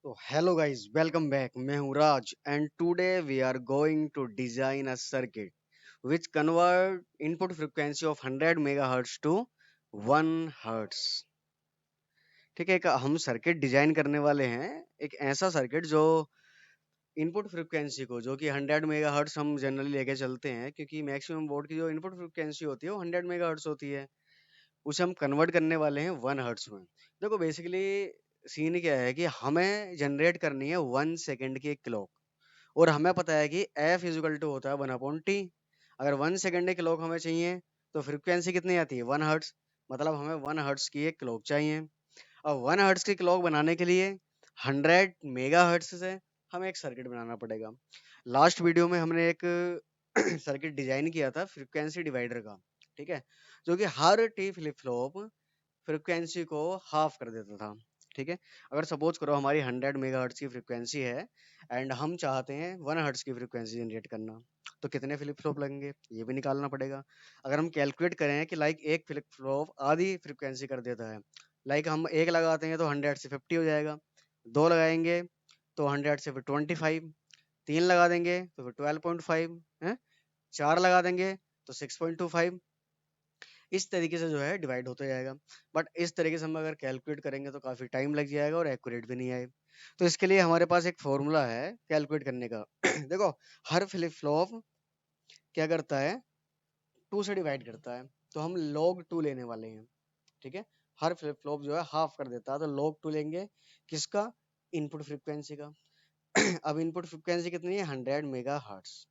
तो hello guys, welcome back. मैं हूं Raj and today we are going to design a circuit which convert input frequency of 100 megahertz to 1 hertz। ठीक है, एक हम सर्किट डिजाइन करने वाले हैं। एक ऐसा सर्किट जो इनपुट फ्रिक्वेंसी को, जो कि 100 मेगाहर्ट्ज हम जनरली लेके चलते हैं, क्योंकि मैक्सिमम बोर्ड की जो इनपुट फ्रिक्वेंसी होती है वो 100 मेगाहर्ट्ज होती है। उसे हम कन्वर्ट करने वाले हैं 1 हर्ट्ज में। देखो बेसिकली सीन क्या है कि हमें जनरेट करनी है 1 सेकेंड की एक क्लॉक, और हमें पता है कि एफ इजिकल टू होता है 1/t। अगर 1 सेकेंड की क्लॉक हमें चाहिए तो फ्रिक्वेंसी कितनी आती है 1 हर्ट्ज, मतलब हमें 1 हर्ट्ज की एक क्लॉक चाहिए। अब 1 हर्ट्ज की क्लॉक बनाने के लिए 100 मेगा हर्ट्ज से हमें एक सर्किट बनाना पड़ेगा। लास्ट वीडियो में हमने एक सर्किट डिजाइन किया था फ्रिक्वेंसी डिवाइडर का, ठीक है, जो कि हर टी फ्लिप फ्लॉप फ्रिक्वेंसी को हाफ कर देता था। ठीक है, अगर सपोज करो हमारी 100 मेगाहर्ट्ज की फ्रिक्वेंसी है एंड हम चाहते हैं 1 हर्ट्ज की फ्रिक्वेंसी जनरेट करना, तो कितने फ्लिप फ्लॉप लगेंगे ये भी निकालना पड़ेगा। अगर हम कैलकुलेट करें कि लाइक एक फ्लिप फ्लॉप आधी फ्रिक्वेंसी कर देता है, लाइक हम एक लगाते हैं तो 100 से 50 हो जाएगा, दो लगाएंगे तो 100 से फिर 25, तीन लगा देंगे तो फिर 12.5 है, चार लगा देंगे तो 6.25। इस तरीके से जो है डिवाइड होता जाएगा। बट इस तरीके से हम अगर कैलकुलेट करेंगे तो काफ़ी टाइम लग जाएगा और एक्यूरेट भी नहीं आए। तो इसके लिए हमारे पास एक फॉर्मूला है कैलकुलेट करने का। देखो, हर फ्लिप फ्लॉप क्या करता है, टू से डिवाइड करता है, तो हम log 2 लेने वाले हैं। ठीक है, हर फ्लिप फ्लॉप जो है हाफ कर देता है, तो log 2 लेंगे किसका, इनपुट फ्रिक्वेंसी का। अब इनपुट फ्रिक्वेंसी कितनी है 100 मेगा हर्ट्स।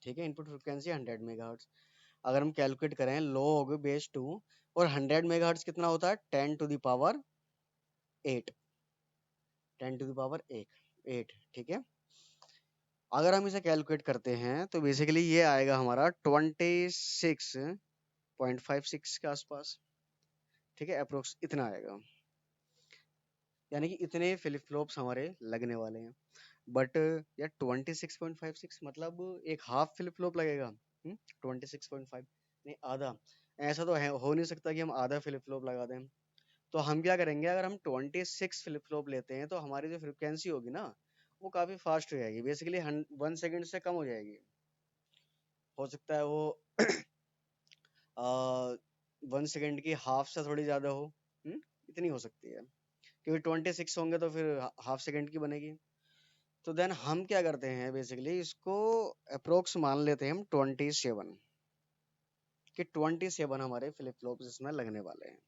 ठीक है, इनपुट फ्रिक्वेंसी 100 मेगा। अगर हम कैलकुलेट करें log बेस 2, और 100 मेगाहर्ट्ज कितना होता है 10 to the power 8, 10 to the power 8। ठीक है, अगर हम इसे कैलकुलेट करते हैं तो बेसिकली ये आएगा हमारा 26.56 के आसपास। ठीक है, अप्रोक्स इतना आएगा, यानी कि इतने फ्लिप फ्लॉप्स हमारे लगने वाले हैं। बट यार 26.56 मतलब एक हाफ फ्लिप फ्लॉप लगेगा। 26.5 नहीं, आधा। ऐसा तो है, हो नहीं सकता कि हम आधा फ्लिप फ्लॉप लगा दें। तो हम क्या करेंगे, अगर हम 26 फ्लिप फ्लॉप लेते हैं तो हमारी जो फ्रिक्वेंसी होगी ना, वो काफ़ी फास्ट हो जाएगी, बेसिकली 1 सेकेंड से कम हो जाएगी। हो सकता है वो 1 सेकेंड की हाफ से थोड़ी ज़्यादा हो। इतनी हो सकती है, क्योंकि 26 होंगे तो फिर हाफ सेकेंड की बनेगी। तो देन हम क्या करते हैं, बेसिकली इसको अप्रोक्स मान लेते हैं हम 27, कि 27 हमारे फ्लिप फ्लॉप्स इसमें लगने वाले हैं।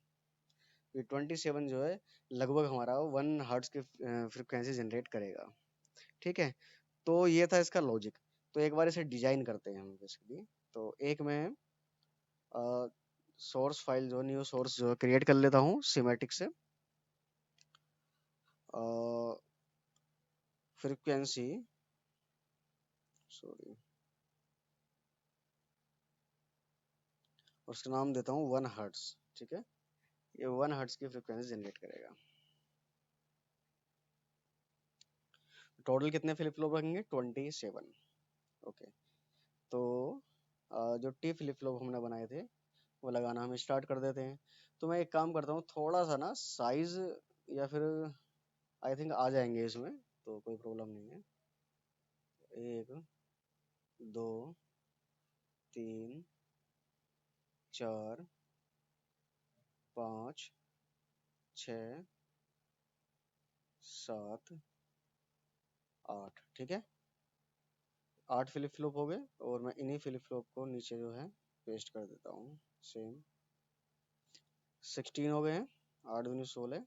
ये 27 जो है लगभग हमारा 1 हर्ट्ज की फ्रिक्वेंसी जनरेट करेगा। ठीक है, तो ये था इसका लॉजिक। तो एक बार इसे डिजाइन करते हैं हम बेसिकली। तो एक मैं सोर्स फाइल जो न्यू सोर्स जो क्रिएट कर लेता हूँ सिमेटिक से। फ्रिक्वेंसी, सॉरी, उसका नाम देता हूँ 1 हर्ट्ज। ठीक है, ये 1 हर्ट्ज की फ्रिक्वेंसी जनरेट करेगा। टोटल कितने फ्लिप फ्लॉप रखेंगे 27। ओके, तो जो टी फ्लिप फ्लॉप हमने बनाए थे वो लगाना हम स्टार्ट कर देते हैं। तो मैं एक काम करता हूँ, थोड़ा सा ना साइज, या फिर आई थिंक आ जाएंगे इसमें, तो कोई प्रॉब्लम नहीं है। एक, दो, तीन, चार, पाँच, छ, सात, आठ। ठीक है, 8 फ्लिप फ्लॉप हो गए, और मैं इन्हीं फ्लिप फ्लॉप को नीचे जो है पेस्ट कर देता हूँ। सेम 16 हो गए हैं, 8 दूनी 16,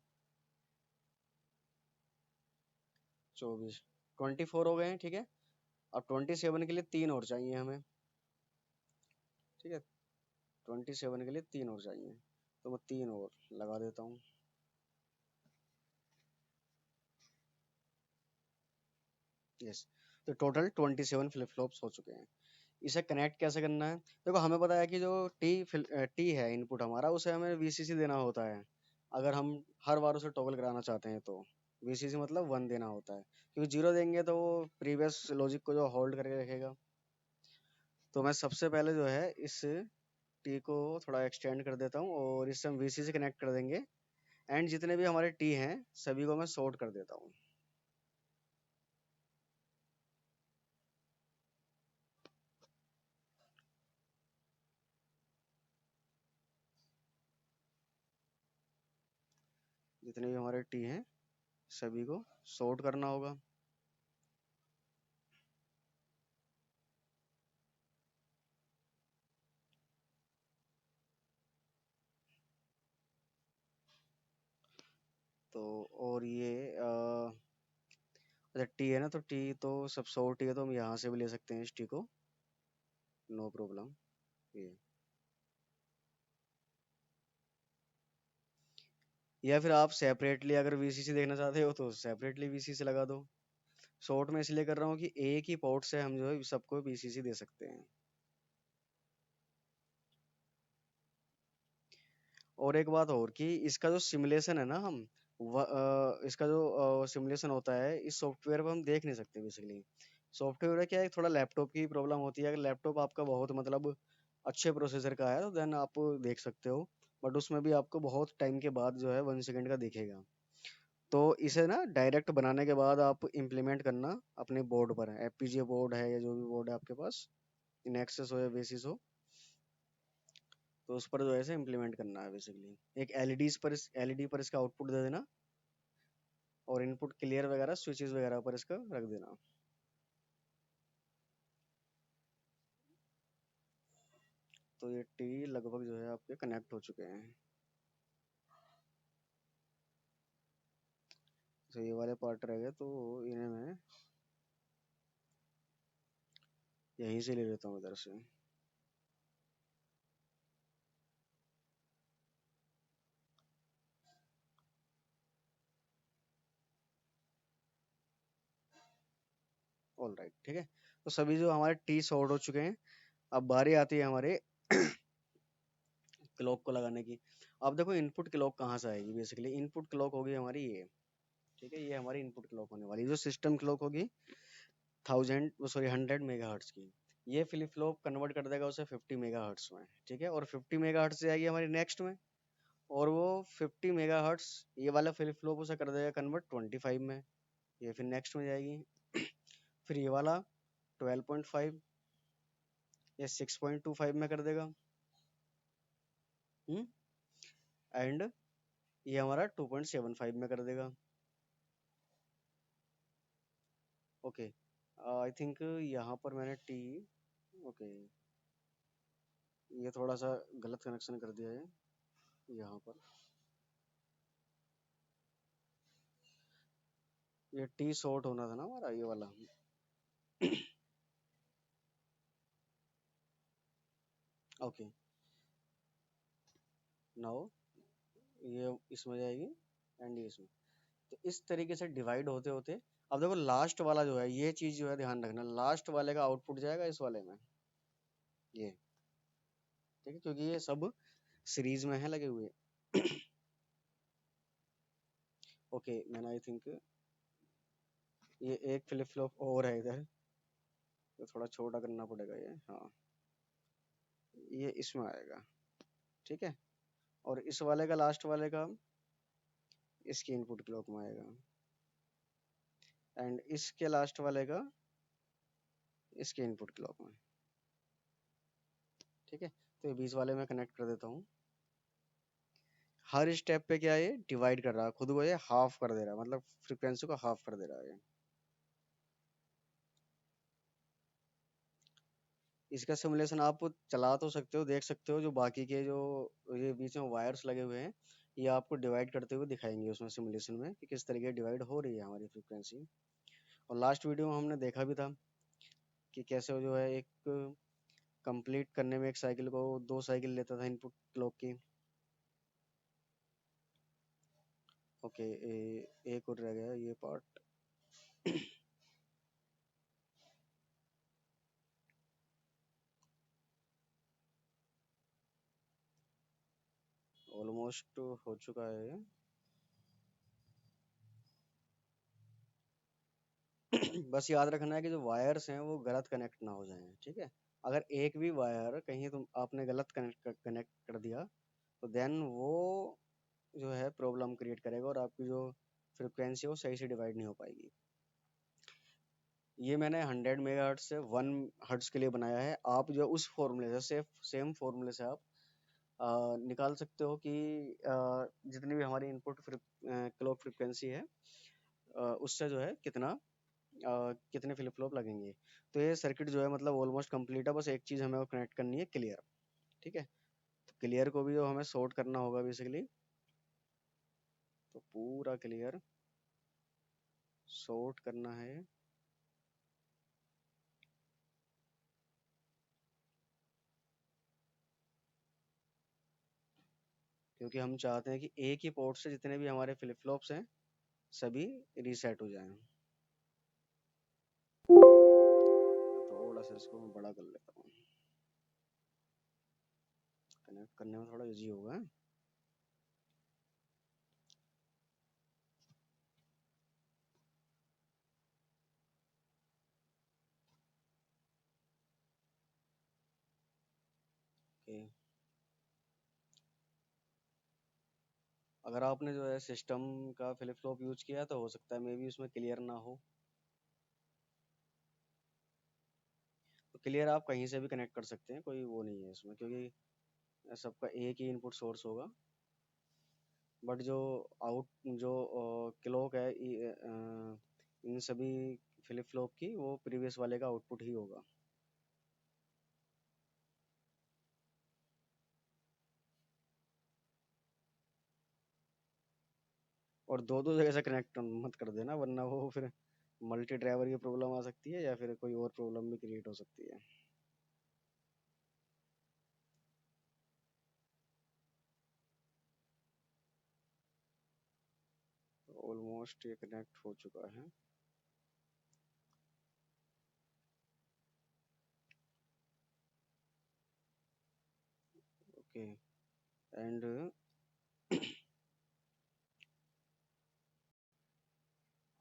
24, 24 हो गए हैं। ठीक है, अब 27 के लिए तीन और चाहिए हमें। ठीक है, 27 के लिए तीन और चाहिए, तो मैं तीन और लगा देता हूँ। यस, तो टोटल 27 फ्लिप फ्लॉप्स हो चुके हैं। इसे कनेक्ट कैसे करना है, देखो हमें पता है कि जो टी है इनपुट हमारा, उसे हमें वीसीसी देना होता है। अगर हम हर बार उसे टॉगल कराना चाहते हैं तो वीसीसी मतलब 1 देना होता है, क्योंकि 0 देंगे तो वो प्रीवियस लॉजिक को जो होल्ड करके रखेगा। तो मैं सबसे पहले जो है इस टी को थोड़ा एक्सटेंड कर देता हूँ, और इससे हम वीसीसी कनेक्ट कर देंगे एंड जितने भी हमारे टी हैं सभी को मैं सॉर्ट कर देता हूँ। जितने भी हमारे टी हैं सभी को सॉर्ट करना होगा। तो और ये अच्छा टी है ना, तो टी तो सब सॉर्ट टी है तो हम यहाँ से भी ले सकते हैं इस टी को, नो प्रॉब्लम। ये या फिर आप सेपरेटली अगर वीसीसी देखना चाहते हो तो सेपरेटली वीसीसी लगा दो। शॉर्ट में इसलिए कर रहा हूँ कि एक ही पोर्ट से हम जो है सबको वीसीसी दे सकते हैं। और एक बात और कि इसका जो सिमुलेशन है ना हम इसका जो सिमुलेशन होता है इस सॉफ्टवेयर पर हम देख नहीं सकते बेसिकली। सॉफ्टवेयर में क्या है, थोड़ा लैपटॉप की प्रॉब्लम होती है। अगर लैपटॉप आपका बहुत मतलब अच्छे प्रोसेसर का है तो देन आप देख सकते हो, बट उसमें भी आपको बहुत टाइम के बाद जो है 1 सेकंड का दिखेगा। तो इसे ना डायरेक्ट बनाने के बाद आप इम्प्लीमेंट करना अपने बोर्ड पर, एफपीजीए बोर्ड है या जो भी बोर्ड है आपके पास, नेक्सस हो या बेसिस हो, तो उस पर जो है इसे इम्प्लीमेंट करना है बेसिकली। एक एलईडी पर इसका आउटपुट दे देना और इनपुट क्लियर वगैरह स्विचेस वगैरह पर इसका रख देना। तो ये टी लगभग जो है आपके कनेक्ट हो चुके हैं। तो ये वाले पार्ट रह गए तो इन्हें मैं यहीं से ले लेता हूँ इधर से। ऑल राइट, ठीक है। तो सभी जो हमारे टी सॉर्ट हो चुके हैं, अब बारी आती है हमारे क्लॉक को लगाने की। अब देखो इनपुट क्लॉक कहाँ से आएगी, बेसिकली इनपुट क्लॉक होगी हमारी ये, ठीक है। ये हमारी इनपुट क्लॉक होने वाली जो सिस्टम क्लॉक होगी 100 की। ये फ्लिप फ्लॉप कन्वर्ट कर देगा उसे 50 मेगा में, ठीक है। और 50 मेगा से आएगी हमारी नेक्स्ट में, और वो 50 मेगा ये वाला फ्लिप फ्लॉप उसे कर देगा कन्वर्ट 25 में, ये फिर नेक्स्ट में जाएगी। फिर ये वाला 12.5 या 6.25 में कर देगा। एंड ये हमारा 2.75 में कर देगा। ओके, आई थिंक यहाँ पर मैंने टी, ओके, ये थोड़ा सा गलत कनेक्शन कर दिया है यहाँ पर। ये टी शॉर्ट होना था ना हमारा ये वाला। ओके, नाउ ये इसमें जाएगी एंड ये इसमें। तो इस तरीके से डिवाइड होते होते अब देखो लास्ट वाला जो है ये चीज जो है ध्यान रखना, लास्ट वाले का आउटपुट जाएगा इस वाले में, ये, ठीक है, क्योंकि ये सब सीरीज में है लगे हुए। ओके, मैंने आई थिंक ये एक फ्लिप फ्लॉप और है इधर, तो थोड़ा छोटा करना पड़ेगा ये, हाँ, ये इसमें आएगा, ठीक है। और इस वाले का लास्ट वाले का इसकी इनपुट क्लॉक में आएगा, एंड इसके लास्ट वाले का इसके इनपुट क्लॉक में, ठीक है। तो ये बीच वाले में कनेक्ट कर देता हूँ। हर स्टेप पे क्या है, ये डिवाइड कर रहा है खुद को, ये हाफ कर दे रहा है, मतलब फ्रीक्वेंसी को हाफ कर दे रहा है। इसका सिमुलेशन आप चला तो सकते हो, देख सकते हो, जो बाकी के जो ये बीच में वायर्स लगे हुए हैं ये आपको डिवाइड करते हुए दिखाएंगे उसमें सिमुलेशन में कि किस तरीके डिवाइड हो रही है हमारी फ्रीक्वेंसी। और लास्ट वीडियो में हमने देखा भी था कि कैसे वो जो है एक कंप्लीट करने में एक साइकिल को 2 साइकिल लेता था इनपुट क्लॉक की। ओके, एक और रह गया ये पार्ट। ऑलमोस्ट हो चुका है। बस याद रखना है कि जो वायर्स हैं वो गलत कनेक्ट ना हो जाएं, ठीक है। अगर एक भी वायर कहीं तुम आपने गलत कनेक्ट कर दिया तो देन वो जो है प्रॉब्लम क्रिएट करेगा और आपकी जो फ्रिक्वेंसी है वो सही से डिवाइड नहीं हो पाएगी। ये मैंने 100 मेगाहर्ट्ज से 1 हर्ट्ज के लिए बनाया है। आप जो उस फॉर्मूले से सेम फॉर्मूले से आप निकाल सकते हो कि जितनी भी हमारी इनपुट क्लॉक फ्रिक्वेंसी है उससे जो है कितने फ्लिप फ्लॉप लगेंगे। तो ये सर्किट जो है मतलब ऑलमोस्ट कंप्लीट है, बस एक चीज़ हमें कनेक्ट करनी है, क्लियर। ठीक है, तो क्लियर को भी जो हमें सॉर्ट करना होगा बेसिकली, तो पूरा क्लियर सॉर्ट करना है। क्योंकि हम चाहते हैं कि एक ही पोर्ट से जितने भी हमारे फ्लिप फ्लॉप्स हैं सभी रीसेट हो जाएं। थोड़ा सा इसको मैं बड़ा कर लेता हूँ, कनेक्ट करने में थोड़ा इजी होगा। ओके, अगर आपने जो है सिस्टम का फ्लिप फ्लॉप यूज किया तो हो सकता है मे बी उसमें क्लियर ना हो। तो क्लियर आप कहीं से भी कनेक्ट कर सकते हैं, कोई वो नहीं है इसमें, क्योंकि सबका एक ही इनपुट सोर्स होगा। बट जो आउट जो क्लॉक है इन सभी फ्लिप फ्लॉप की वो प्रीवियस वाले का आउटपुट ही होगा। और दो दो जगह से कनेक्ट मत कर देना, वरना वो फिर मल्टी ड्राइवर की प्रॉब्लम आ सकती है या फिर कोई और प्रॉब्लम भी क्रिएट हो सकती है। ऑलमोस्ट ये कनेक्ट हो चुका है। ओके, एंड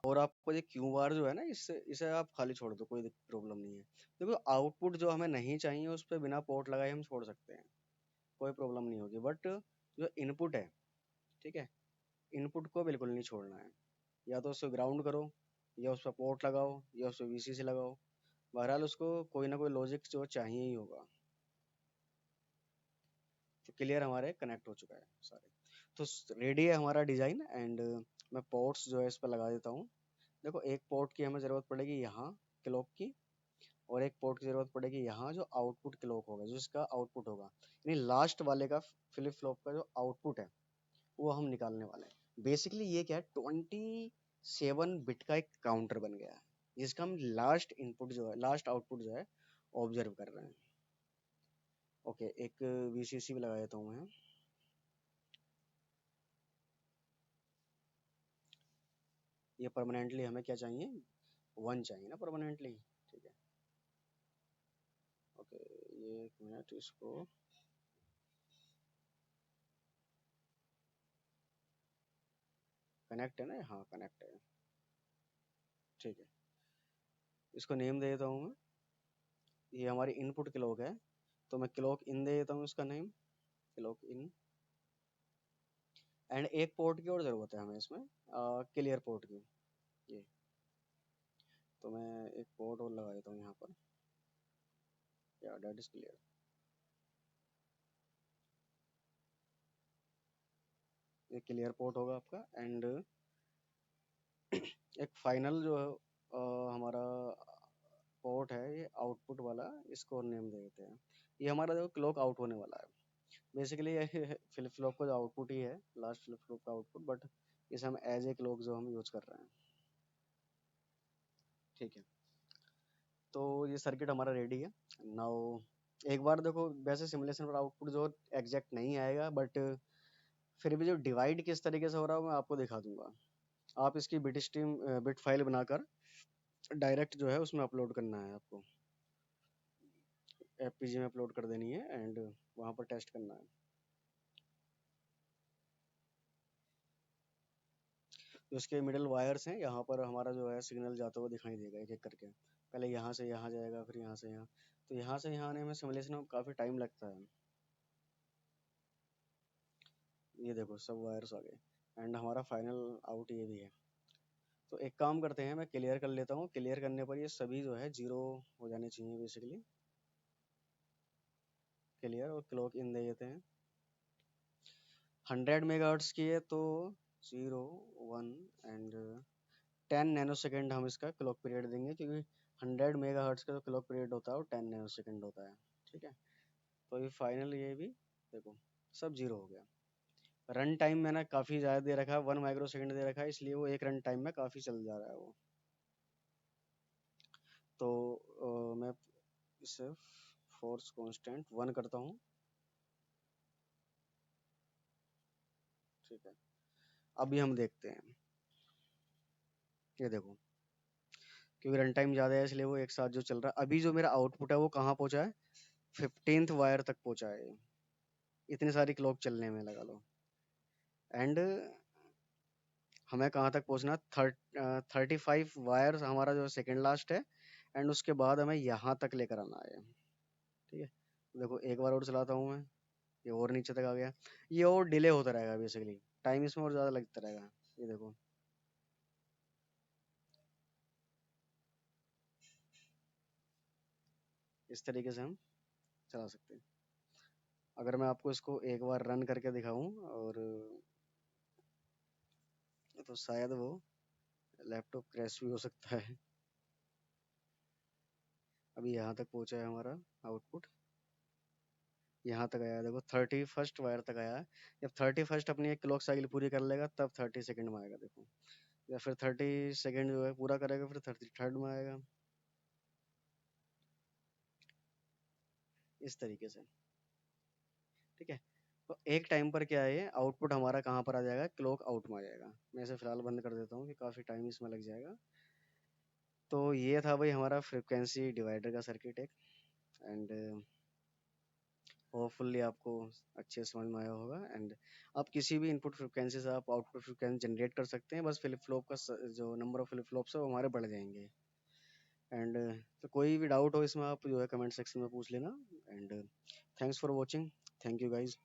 और आपको ये क्यू बार जो है ना, इससे इसे आप खाली छोड़ दो, कोई प्रॉब्लम नहीं है। देखो आउटपुट जो हमें नहीं चाहिए उस पर बिना पोर्ट लगाए हम छोड़ सकते हैं, कोई प्रॉब्लम नहीं होगी। बट जो इनपुट है, ठीक है, इनपुट को बिल्कुल नहीं छोड़ना है। या तो उसको ग्राउंड करो, या उस पर पोर्ट लगाओ, या उस पर वीसीसी लगाओ। बहरहाल उसको कोई ना कोई लॉजिक जो चाहिए ही होगा। तो क्लियर हमारे कनेक्ट हो चुका है सारे। तो रेडी है हमारा डिजाइन, एंड मैं पोर्ट्स जो है इस पर लगा देता हूँ। देखो एक पोर्ट की हमें ज़रूरत पड़ेगी यहाँ क्लॉक की, और एक पोर्ट की ज़रूरत पड़ेगी यहाँ जो आउटपुट क्लॉक होगा, जो इसका आउटपुट होगा, यानी लास्ट वाले का फ्लिप फ्लॉप का जो आउटपुट है वो हम निकालने वाले हैं। बेसिकली ये क्या है, 27 बिट का एक काउंटर बन गया है, जिसका हम लास्ट इनपुट जो है, लास्ट आउटपुट जो है ऑब्जर्व कर रहे हैं। ओके, एक वीसीसी भी लगा देता हूँ मैं। ये परमानेंटली हमें क्या चाहिए, 1 चाहिए ना परमानेंटली। ठीक है, ओके, ये एक मिनट इसको, कनेक्ट है ना, हाँ कनेक्ट है। ठीक है, इसको नेम दे देता हूँ मैं। ये हमारी इनपुट क्लॉक है, तो मैं क्लॉक इन दे देता हूँ इसका नेम, क्लॉक इन। एंड एक पोर्ट की और ज़रूरत है हमें इसमें, क्लियर पोर्ट की। ये तो मैं एक पोर्ट और लगा देता हूँ यहाँ पर, या डेट इज क्लियर। ये क्लियर पोर्ट होगा आपका। एंड एक फाइनल जो है हमारा पोर्ट है ये आउटपुट वाला, इसको नेम दे देते हैं। ये हमारा जो क्लॉक आउट होने वाला है, बेसिकली ये फ्लिप फ्लॉप का जो आउटपुट ही है, लास्ट फ्लिप फ्लॉप का आउटपुट, बट इसे हम एज ए क्लॉक जो हम यूज कर रहे हैं। ठीक है, तो ये सर्किट हमारा रेडी है नाउ। एक बार देखो, वैसे सिमुलेशन पर आउटपुट जो एग्जैक्ट नहीं आएगा, बट फिर भी जो डिवाइड किस तरीके से हो रहा है मैं आपको दिखा दूंगा। आप इसकी बिट फाइल बनाकर डायरेक्ट जो है उसमें अपलोड करना है आपको, एफपीजी में अपलोड कर देनी है, एंड वहाँ पर टेस्ट करना है। जो उसके मिडल वायर्स हैं यहाँ पर हमारा जो है सिग्नल जाता हुआ दिखाई देगा एक एक करके। पहले यहाँ से यहाँ जाएगा, फिर यहाँ से यहाँ। तो यहाँ से यहाँ आने में सिमुलेशन में काफ़ी टाइम लगता है। ये देखो सब वायर्स आ गए एंड हमारा फाइनल आउट ये भी है। तो एक काम करते हैं, मैं क्लियर कर लेता हूँ, क्लियर करने पर ये सभी जो है जीरो हो जाने चाहिए बेसिकली। क्लियर और क्लॉक इन दे देते हैं। 100 मेगाहर्ट्ज की है तो 0 1 एंड 10 नैनो सेकेंड हम इसका क्लॉक पीरियड देंगे, क्योंकि 100 मेगाहर्ट्ज का जो क्लॉक पीरियड होता है वो 10 नैनो सेकेंड होता है। ठीक है, तो ये फाइनल ये भी देखो सब जीरो हो गया। रन टाइम मैंने काफ़ी ज़्यादा दे रखा है, 1 माइक्रो सेकेंड दे रखा है, इसलिए वो एक रन टाइम में काफ़ी चल जा रहा है वो। तो मैं इसे फोर्स कांस्टेंट 1 करता हूँ। ठीक है, अभी हम देखते हैं। ये देखो, क्योंकि रन टाइम ज़्यादा है इसलिए वो एक साथ जो चल रहा है, अभी जो मेरा आउटपुट है वो कहाँ पहुँचा है, 15th वायर तक पहुँचा है। इतनी सारी क्लॉक चलने में लगा लो। एंड हमें कहाँ तक पहुँचना, 35 वायर हमारा जो सेकेंड लास्ट है। एंड उसके बाद हमें यहाँ तक लेकर आना है। ठीक है, देखो एक बार और चलाता हूँ मैं, ये और नीचे तक आ गया। ये और डिले होता रहेगा बेसिकली, टाइम इसमें और ज़्यादा लगता रहेगा। ये देखो, इस तरीके से हम चला सकते हैं। अगर मैं आपको इसको एक बार रन करके दिखाऊं और तो शायद वो लैपटॉप क्रैश भी हो सकता है। अभी यहाँ तक पहुँचा है हमारा आउटपुट, यहाँ तक आया है, देखो 31st वायर तक आया है। जब 31st अपनी एक क्लॉक साइकिल पूरी कर लेगा तब 30 सेकेंड में आएगा देखो, या फिर 30 सेकेंड जो है पूरा करेगा फिर 33rd में आएगा, इस तरीके से। ठीक है, तो एक टाइम पर क्या है, आउटपुट हमारा कहाँ पर आ जाएगा, क्लॉक आउट में आ जाएगा। मैं इसे फिलहाल बंद कर देता हूँ कि काफ़ी टाइम इसमें लग जाएगा। तो ये था भाई हमारा फ्रिक्वेंसी डिवाइडर का सर्किट एक। एंड होपफुली आपको अच्छे समझ में आया होगा। एंड आप किसी भी इनपुट फ्रिक्वेंसी से आप आउटपुट फ्रिक्वेंसी जनरेट कर सकते हैं, बस फ्लिप फ्लॉप का जो नंबर ऑफ फ्लिप फ्लॉप्स है वो हमारे बढ़ जाएंगे। एंड तो कोई भी डाउट हो इसमें आप जो है कमेंट सेक्शन में पूछ लेना। And thanks for watching, thank you guys.